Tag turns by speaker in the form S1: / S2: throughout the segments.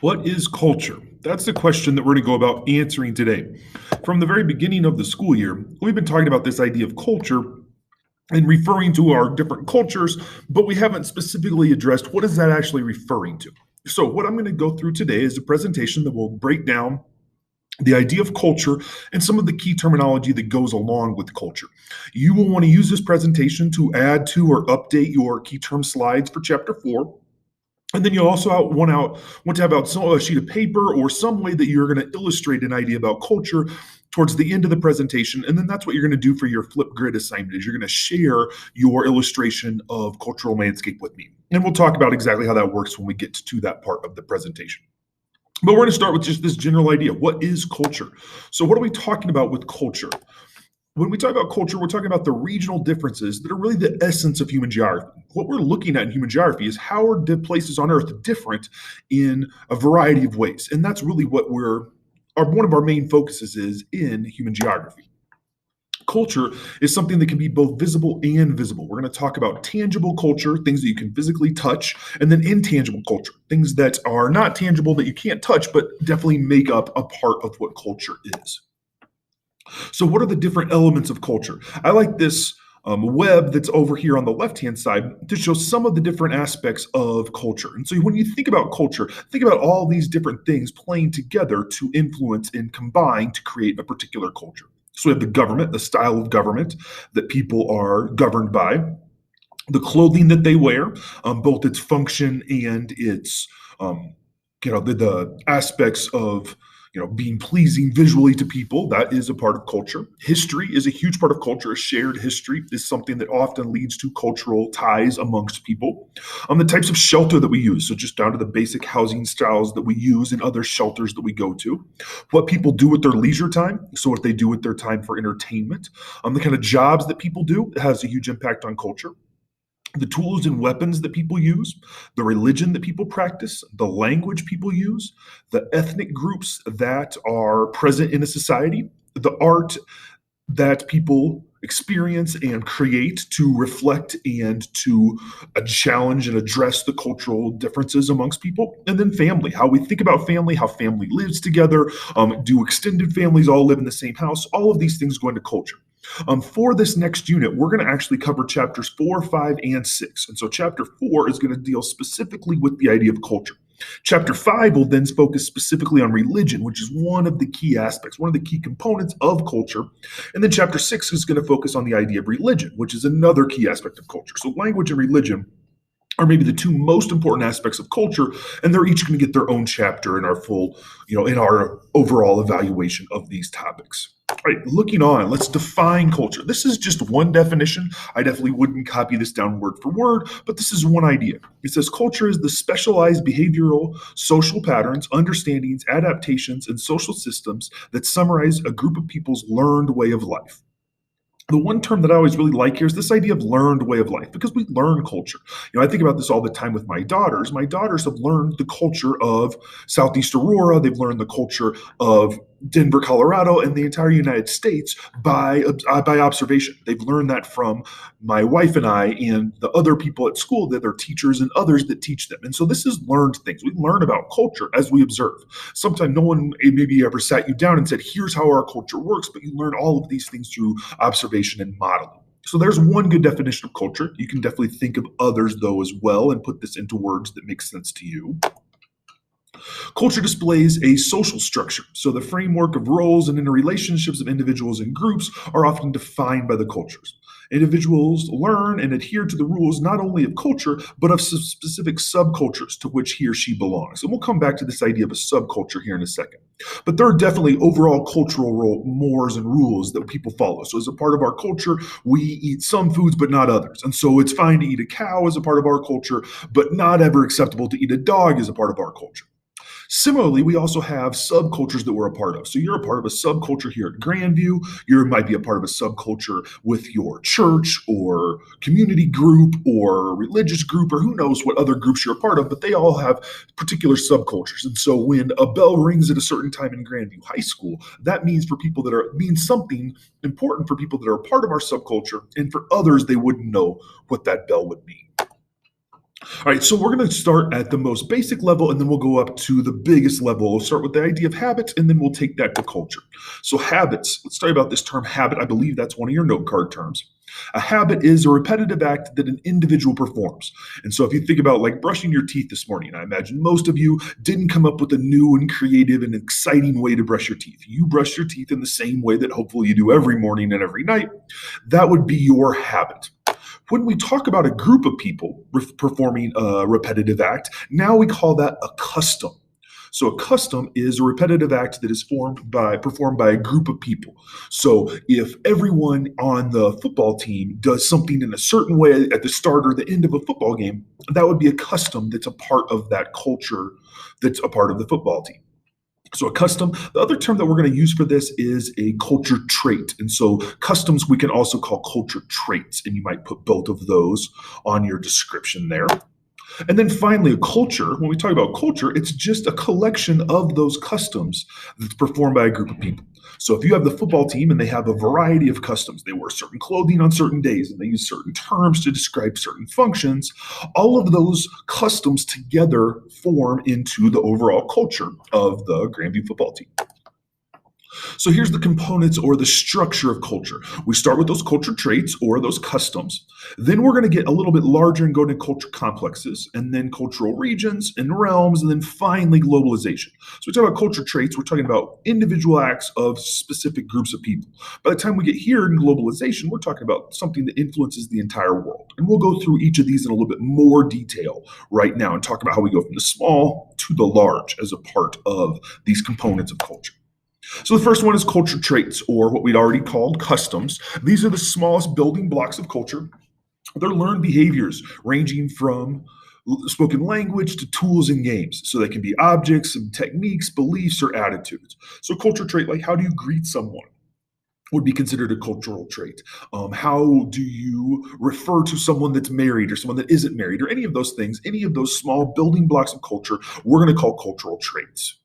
S1: What is culture? That's the question that we're going to go about answering today. From the very beginning of the school year, we've been talking about this idea of culture and referring to our different cultures, but we haven't specifically addressed what is that actually referring to. So, what I'm going to go through today is a presentation that will break down the idea of culture and some of the key terminology that goes along with culture. You will want to use this presentation to add to or update your key term slides for chapter 4. And then you'll also want to have out a sheet of paper or some way that you're going to illustrate an idea about culture towards the end of the presentation. And then that's what you're going to do for your Flipgrid assignment is you're going to share your illustration of cultural landscape with me. And we'll talk about exactly how that works when we get to that part of the presentation. But we're going to start with just this general idea. What is culture? So what are we talking about with culture? When we talk about culture, we're talking about the regional differences that are really the essence of human geography. What we're looking at in human geography is how are places on Earth different in a variety of ways. And that's really what one of our main focuses is in human geography. Culture is something that can be both visible and invisible. We're going to talk about tangible culture, things that you can physically touch, and then intangible culture, things that are not tangible that you can't touch, but definitely make up a part of what culture is. So what are the different elements of culture? I like this web that's over here on the left-hand side to show some of the different aspects of culture. And so when you think about culture, think about all these different things playing together to influence and combine to create a particular culture. So we have the government, the style of government that people are governed by, the clothing that they wear, both its function and its, the aspects of being pleasing visually to people. That is a part of culture. History is a huge part of culture. A shared history is something that often leads to cultural ties amongst people. The types of shelter that we use, so just down to the basic housing styles that we use in other shelters that we go to. What people do with their leisure time, so what they do with their time for entertainment. The kind of jobs that people do has a huge impact on culture. The tools and weapons that people use, the religion that people practice, the language people use, the ethnic groups that are present in a society, the art that people experience and create to reflect and to challenge and address the cultural differences amongst people. And then family, how we think about family, how family lives together. Do extended families all live in the same house? All of these things go into culture. For this next unit, we're going to actually cover chapters 4, 5, and 6. And so chapter 4 is going to deal specifically with the idea of culture. Chapter 5 will then focus specifically on religion, which is one of the key aspects, one of the key components of culture. And then chapter 6 is going to focus on the idea of religion, which is another key aspect of culture. So language and religion are maybe the two most important aspects of culture, and they're each going to get their own chapter in our full, in our overall evaluation of these topics. All right, looking on, let's define culture. This is just one definition. I definitely wouldn't copy this down word for word, but this is one idea. It says culture is the specialized behavioral, social patterns, understandings, adaptations, and social systems that summarize a group of people's learned way of life. The one term that I always really like here is this idea of learned way of life, because we learn culture. I think about this all the time with my daughters. My daughters have learned the culture of Southeast Aurora. They've learned the culture of Denver, Colorado, and the entire United States by observation. They've learned that from my wife and I and the other people at school, that are teachers and others that teach them. And so this is learned things. We learn about culture as we observe. Sometimes no one maybe ever sat you down and said, here's how our culture works, but you learn all of these things through observation and modeling. So there's one good definition of culture. You can definitely think of others, though, as well, and put this into words that make sense to you. Culture displays a social structure. So the framework of roles and interrelationships of individuals and groups are often defined by the cultures. Individuals learn and adhere to the rules not only of culture, but of specific subcultures to which he or she belongs. And we'll come back to this idea of a subculture here in a second. But there are definitely overall cultural mores and rules that people follow. So as a part of our culture, we eat some foods, but not others. And so it's fine to eat a cow as a part of our culture, but not ever acceptable to eat a dog as a part of our culture. Similarly, we also have subcultures that we're a part of. So you're a part of a subculture here at Grandview. You might be a part of a subculture with your church or community group or religious group, or who knows what other groups you're a part of, but they all have particular subcultures. And so when a bell rings at a certain time in Grandview High School, that means means something important for people that are a part of our subculture, and for others, they wouldn't know what that bell would mean. All right, so we're going to start at the most basic level and then we'll go up to the biggest level. We'll start with the idea of habits and then we'll take that to culture. So, habits, let's talk about this term habit. I believe that's one of your note card terms. A habit is a repetitive act that an individual performs. And so, if you think about like brushing your teeth this morning, I imagine most of you didn't come up with a new and creative and exciting way to brush your teeth. You brush your teeth in the same way that hopefully you do every morning and every night. That would be your habit. When we talk about a group of people performing a repetitive act, now we call that a custom. So a custom is a repetitive act that is performed by a group of people. So if everyone on the football team does something in a certain way at the start or the end of a football game, that would be a custom that's a part of that culture that's a part of the football team. So a custom, the other term that we're going to use for this is a culture trait. And so customs we can also call culture traits, and you might put both of those on your description there. And then finally, a culture, when we talk about culture, it's just a collection of those customs that's performed by a group of people. So if you have the football team and they have a variety of customs, they wear certain clothing on certain days and they use certain terms to describe certain functions, all of those customs together form into the overall culture of the Grandview football team. So here's the components or the structure of culture. We start with those culture traits or those customs. Then we're going to get a little bit larger and go to culture complexes, and then cultural regions and realms, and then finally globalization. So we talk about culture traits, we're talking about individual acts of specific groups of people. By the time we get here in globalization, we're talking about something that influences the entire world. And we'll go through each of these in a little bit more detail right now and talk about how we go from the small to the large as a part of these components of culture. So the first one is culture traits, or what we'd already called customs. These are the smallest building blocks of culture. They're learned behaviors ranging from spoken language to tools and games. So they can be objects and techniques, beliefs, or attitudes. So culture trait, like how do you greet someone, would be considered a cultural trait. How do you refer to someone that's married or someone that isn't married, or any of those things, any of those small building blocks of culture, we're going to call cultural traits.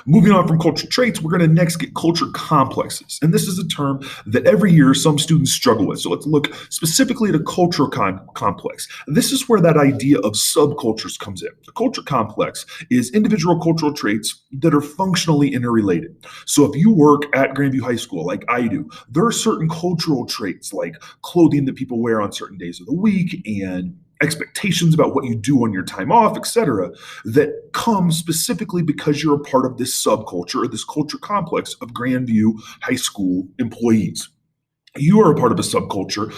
S1: Moving on from culture traits, we're going to next get culture complexes. And this is a term that every year some students struggle with. So let's look specifically at a cultural complex. This is where that idea of subcultures comes in. A culture complex is individual cultural traits that are functionally interrelated. So if you work at Grandview High School, like I do, there are certain cultural traits like clothing that people wear on certain days of the week and expectations about what you do on your time off, etc., that come specifically because you're a part of this subculture or this culture complex of Grandview High School employees. You are a part of a subculture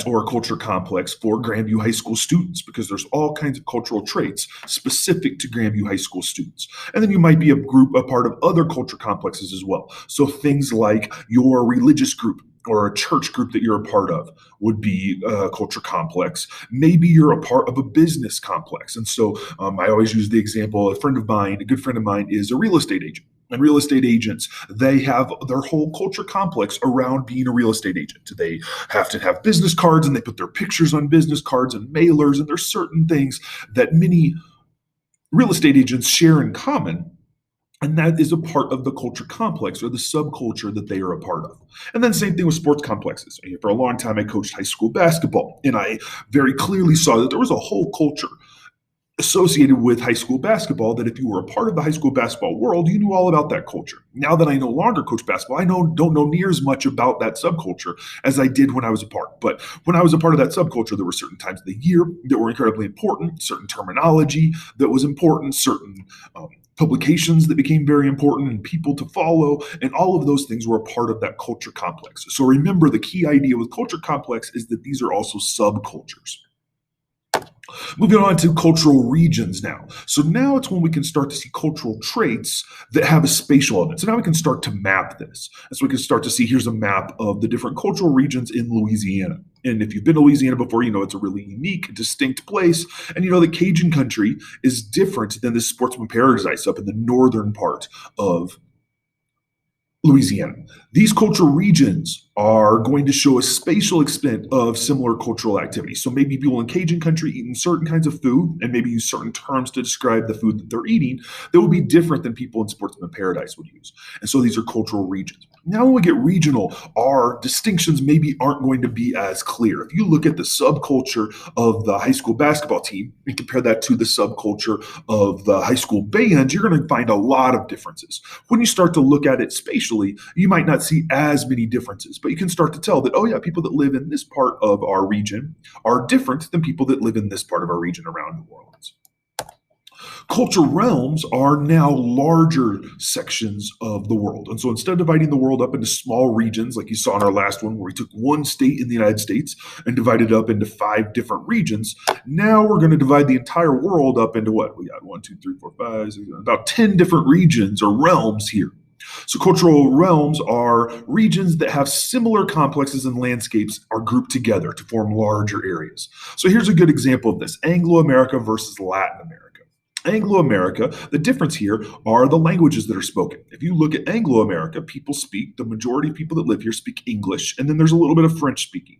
S1: or a culture complex for Grandview High School students, because there's all kinds of cultural traits specific to Grandview High School students. And then you might be a part of other culture complexes as well. So things like your religious group or a church group that you're a part of would be a culture complex. Maybe you're a part of a business complex. And so I always use the example, a good friend of mine is a real estate agent. And real estate agents, they have their whole culture complex around being a real estate agent. They have to have business cards and they put their pictures on business cards and mailers. And there's certain things that many real estate agents share in common. And that is a part of the culture complex or the subculture that they are a part of. And then same thing with sports complexes. For a long time, I coached high school basketball, and I very clearly saw that there was a whole culture associated with high school basketball, that if you were a part of the high school basketball world, you knew all about that culture. Now that I no longer coach basketball, I don't know near as much about that subculture as I did when I was a part. But when I was a part of that subculture, there were certain times of the year that were incredibly important, certain terminology that was important, certain publications that became very important and people to follow, and all of those things were a part of that culture complex. So remember, the key idea with culture complex is that these are also subcultures. Moving on to cultural regions now. So now it's when we can start to see cultural traits that have a spatial element. So now we can start to map this. And so we can start to see, here's a map of the different cultural regions in Louisiana. And if you've been to Louisiana before, you know it's a really unique, distinct place. And you know that Cajun country is different than the Sportsman Paradise up in the northern part of Louisiana. These cultural regions are going to show a spatial extent of similar cultural activities. So maybe people in Cajun country eating certain kinds of food and maybe use certain terms to describe the food that they're eating that would be different than people in Sportsman Paradise would use. And so these are cultural regions. Now, when we get regional, our distinctions maybe aren't going to be as clear. If you look at the subculture of the high school basketball team and compare that to the subculture of the high school band, you're going to find a lot of differences. When you start to look at it spatially, you might not see as many differences, but you can start to tell that, oh yeah, people that live in this part of our region are different than people that live in this part of our region around New Orleans. Cultural realms are now larger sections of the world. And so instead of dividing the world up into small regions, like you saw in our last one, where we took one state in the United States and divided it up into 5 different regions, now we're going to divide the entire world up into what? We got 1, 2, 3, 4, 5, 6, about 10 different regions or realms here. So cultural realms are regions that have similar complexes and landscapes are grouped together to form larger areas. So here's a good example of this: Anglo-America versus Latin America. Anglo-America, the difference here are the languages that are spoken. If you look at Anglo-America, the majority of people that live here speak English, and then there's a little bit of French speaking.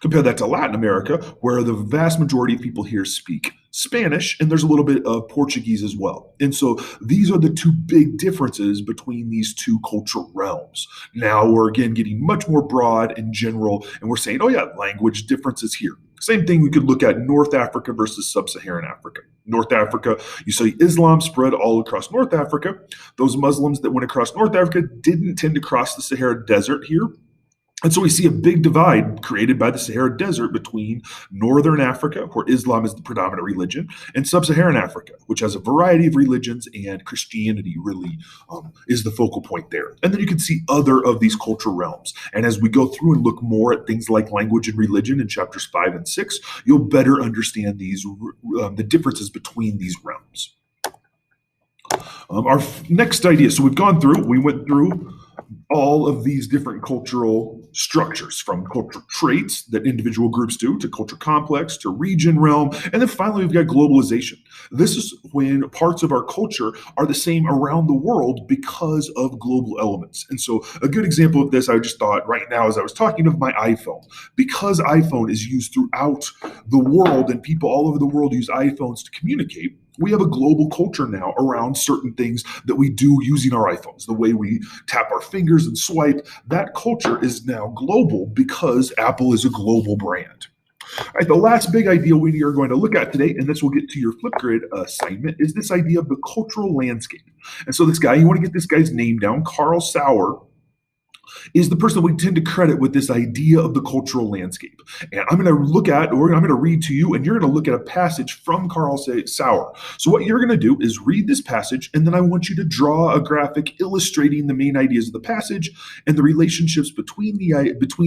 S1: Compare that to Latin America, where the vast majority of people here speak Spanish, and there's a little bit of Portuguese as well. And so these are the 2 big differences between these 2 cultural realms. Now we're again getting much more broad and general, and we're saying, oh yeah, language differences here. Same thing, we could look at North Africa versus Sub-Saharan Africa. North Africa, you see Islam spread all across North Africa. Those Muslims that went across North Africa didn't tend to cross the Sahara Desert here. And so we see a big divide created by the Sahara Desert between Northern Africa, where Islam is the predominant religion, and Sub-Saharan Africa, which has a variety of religions, and Christianity really is the focal point there. And then you can see other of these cultural realms. And as we go through and look more at things like language and religion in chapters 5 and 6, you'll better understand these the differences between these realms. Our next idea, so we went through all of these different cultural structures, from cultural traits that individual groups do, to culture complex, to region, realm, and then finally we've got globalization. This is when parts of our culture are the same around the world because of global elements. And so a good example of this, I just thought right now as I was talking of my iPhone. Because iPhone is used throughout the world and people all over the world use iPhones to communicate, we have a global culture now around certain things that we do using our iPhones. The way we tap our fingers and swipe, that culture is now global because Apple is a global brand. All right, the last big idea we are going to look at today, and this will get to your Flipgrid assignment, is this idea of the cultural landscape. And so this guy, you want to get this guy's name down, Carl Sauer, is the person we tend to credit with this idea of the cultural landscape. And I'm going to read to you, and you're going to look at a passage from Carl Sauer. So what you're going to do is read this passage, and then I want you to draw a graphic illustrating the main ideas of the passage and the relationships between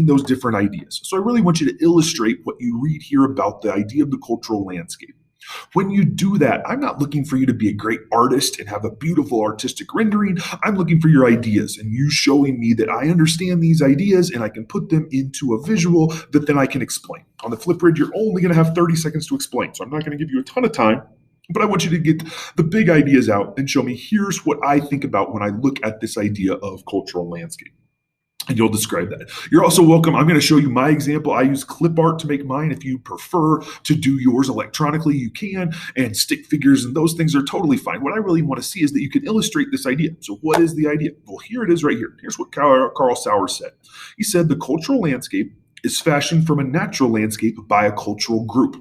S1: those different ideas. So I really want you to illustrate what you read here about the idea of the cultural landscape. When you do that, I'm not looking for you to be a great artist and have a beautiful artistic rendering. I'm looking for your ideas and you showing me that I understand these ideas and I can put them into a visual that then I can explain. On the Flipgrid, you're only going to have 30 seconds to explain, so I'm not going to give you a ton of time, but I want you to get the big ideas out and show me, here's what I think about when I look at this idea of cultural landscape. And you'll describe that. You're also welcome. I'm going to show you my example. I use clip art to make mine. If you prefer to do yours electronically, you can, and stick figures and those things are totally fine. What I really want to see is that you can illustrate this idea. So what is the idea? Well, here it is right here. Here's what Carl Sauer said. He said the cultural landscape is fashioned from a natural landscape by a cultural group.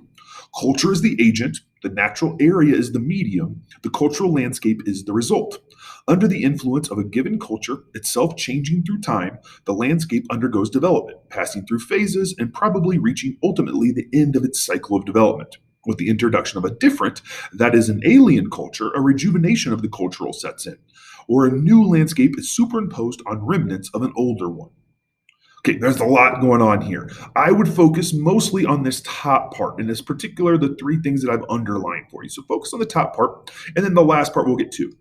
S1: Culture is the agent. The natural area is the medium. The cultural landscape is the result. Under the influence of a given culture, itself changing through time, the landscape undergoes development, passing through phases and probably reaching ultimately the end of its cycle of development. With the introduction of a different, that is an alien culture, a rejuvenation of the cultural sets in, or a new landscape is superimposed on remnants of an older one. Okay, there's a lot going on here. I would focus mostly on this top part, in this particular, the 3 things that I've underlined for you. So focus on the top part, and then the last part we'll get to.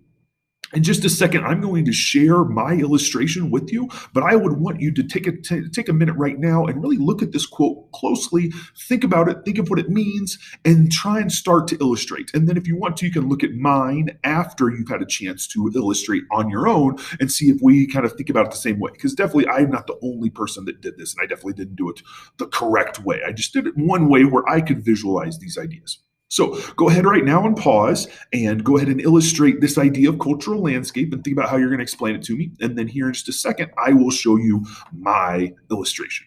S1: In just a second, I'm going to share my illustration with you, but I would want you to take a minute right now and really look at this quote closely, think about it, think of what it means, and try and start to illustrate. And then if you want to, you can look at mine after you've had a chance to illustrate on your own and see if we kind of think about it the same way. Because definitely I'm not the only person that did this, and I definitely didn't do it the correct way. I just did it one way where I could visualize these ideas. So go ahead right now and pause and go ahead and illustrate this idea of cultural landscape and think about how you're going to explain it to me. And then here in just a second, I will show you my illustration.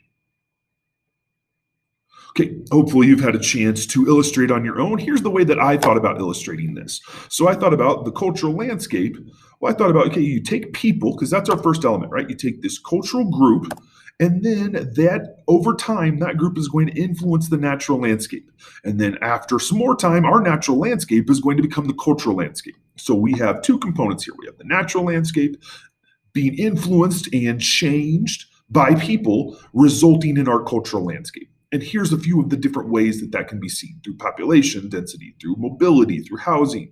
S1: Okay, hopefully you've had a chance to illustrate on your own. Here's the way that I thought about illustrating this. So I thought about the cultural landscape. Well, I thought about, okay, you take people, because that's our first element, right? You take this cultural group, and then that over time, that group is going to influence the natural landscape. And then after some more time, our natural landscape is going to become the cultural landscape. So we have two components here. We have the natural landscape being influenced and changed by people, resulting in our cultural landscape. And here's a few of the different ways that that can be seen: through population density, through mobility, through housing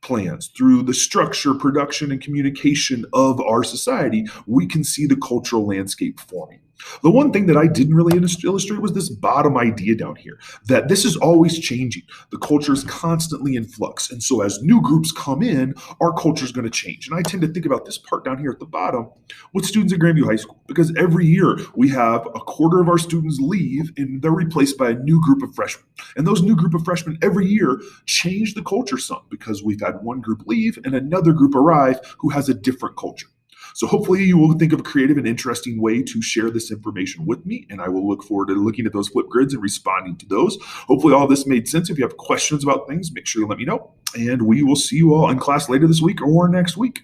S1: plans, through the structure, production, and communication of our society. We can see the cultural landscape forming. The one thing that I didn't really illustrate was this bottom idea down here, that this is always changing. The culture is constantly in flux. And so as new groups come in, our culture is going to change. And I tend to think about this part down here at the bottom with students at Grandview High School, because every year we have a quarter of our students leave and they're replaced by a new group of freshmen. And those new group of freshmen every year change the culture some, because we've had one group leave and another group arrive who has a different culture. So hopefully you will think of a creative and interesting way to share this information with me, and I will look forward to looking at those flip grids and responding to those. Hopefully all this made sense. If you have questions about things, make sure you let me know, and we will see you all in class later this week or next week.